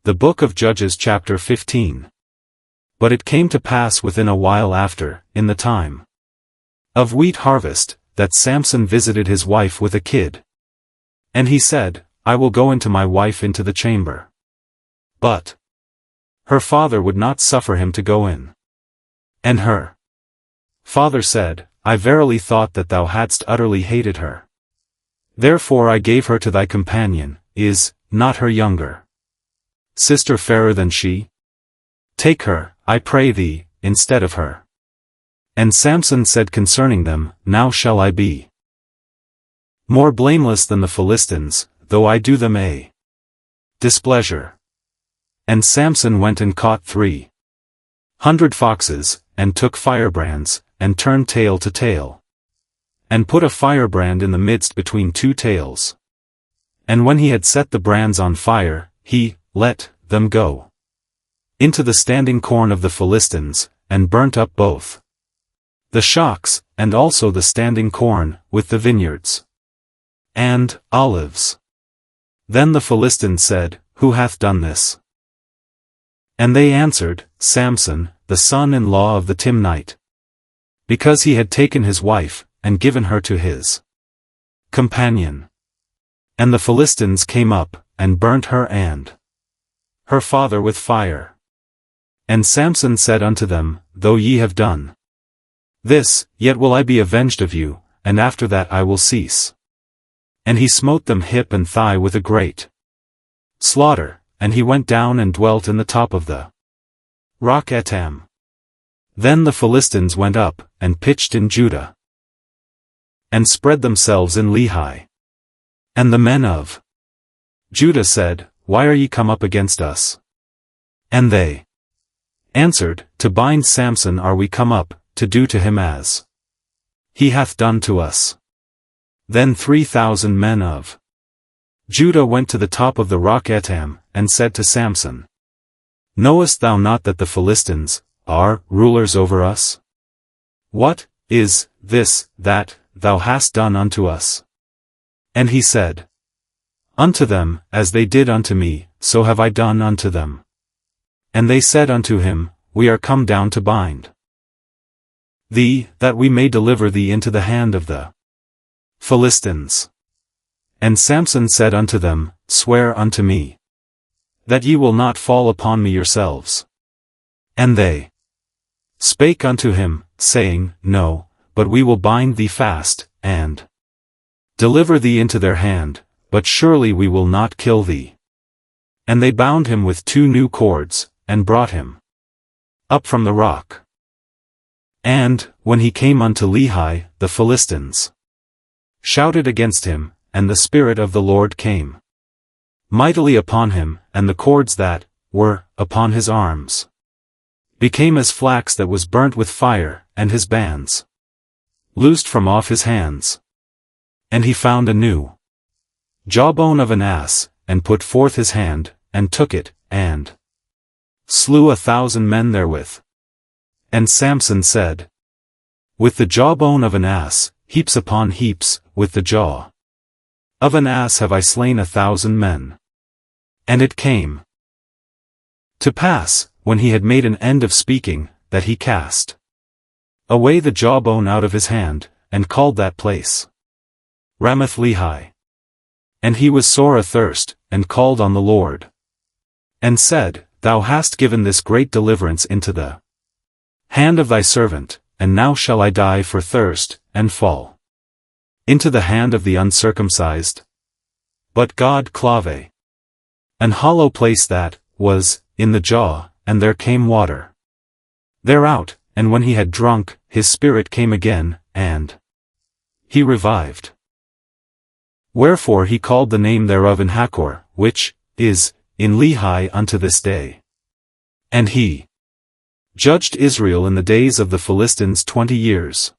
The Book of Judges chapter 15. But it came to pass within a while after, in the time of wheat harvest, that Samson visited his wife with a kid. And he said, I will go into my wife into the chamber. But her father would not suffer him to go in. And her father said, I verily thought that thou hadst utterly hated her. Therefore I gave her to thy companion. Is not her younger sister fairer than she? Take her, I pray thee, instead of her. And Samson said concerning them, Now shall I be more blameless than the Philistines, though I do them a displeasure. And Samson went and caught 300 foxes, and took firebrands, and turned tail to tail, and put a firebrand in the midst between 2 tails. And when he had set the brands on fire, he let them go into the standing corn of the Philistines, and burnt up both the shocks, and also the standing corn, with the vineyards and olives. Then the Philistines said, Who hath done this? And they answered, Samson, the son-in-law of the Timnite. Because he had taken his wife, and given her to his companion. And the Philistines came up, and burnt her and her father with fire. And Samson said unto them, Though ye have done this, yet will I be avenged of you, and after that I will cease. And he smote them hip and thigh with a great slaughter, and he went down and dwelt in the top of the rock Etam. Then the Philistines went up, and pitched in Judah, and spread themselves in Lehi. And the men of Judah said, Why are ye come up against us? And they answered, To bind Samson are we come up, to do to him as he hath done to us. Then 3,000 men of Judah went to the top of the rock Etam, and said to Samson, Knowest thou not that the Philistines are rulers over us? What is this that thou hast done unto us? And he said, Unto them, as they did unto me, so have I done unto them. And they said unto him, We are come down to bind thee, that we may deliver thee into the hand of the Philistines. And Samson said unto them, Swear unto me that ye will not fall upon me yourselves. And they spake unto him, saying, No, but we will bind thee fast, and deliver thee into their hand, but surely we will not kill thee. And they bound him with 2 new cords, and brought him up from the rock. And, when he came unto Lehi, the Philistines shouted against him, and the Spirit of the Lord came mightily upon him, and the cords that were upon his arms became as flax that was burnt with fire, and his bands loosed from off his hands. And he found a new jawbone of an ass, and put forth his hand, and took it, and slew 1,000 men therewith. And Samson said, With the jawbone of an ass, heaps upon heaps, with the jaw of an ass have I slain 1,000 men. And it came to pass, when he had made an end of speaking, that he cast away the jawbone out of his hand, and called that place Ramath Lehi. And he was sore athirst, and called on the Lord, and said, Thou hast given this great deliverance into the hand of thy servant, and now shall I die for thirst, and fall into the hand of the uncircumcised? But God clave an hollow place that was in the jaw, and there came water thereout, and when he had drunk, his spirit came again, and he revived. Wherefore he called the name thereof in Hakor, which is in Lehi unto this day. And he judged Israel in the days of the Philistines 20 years.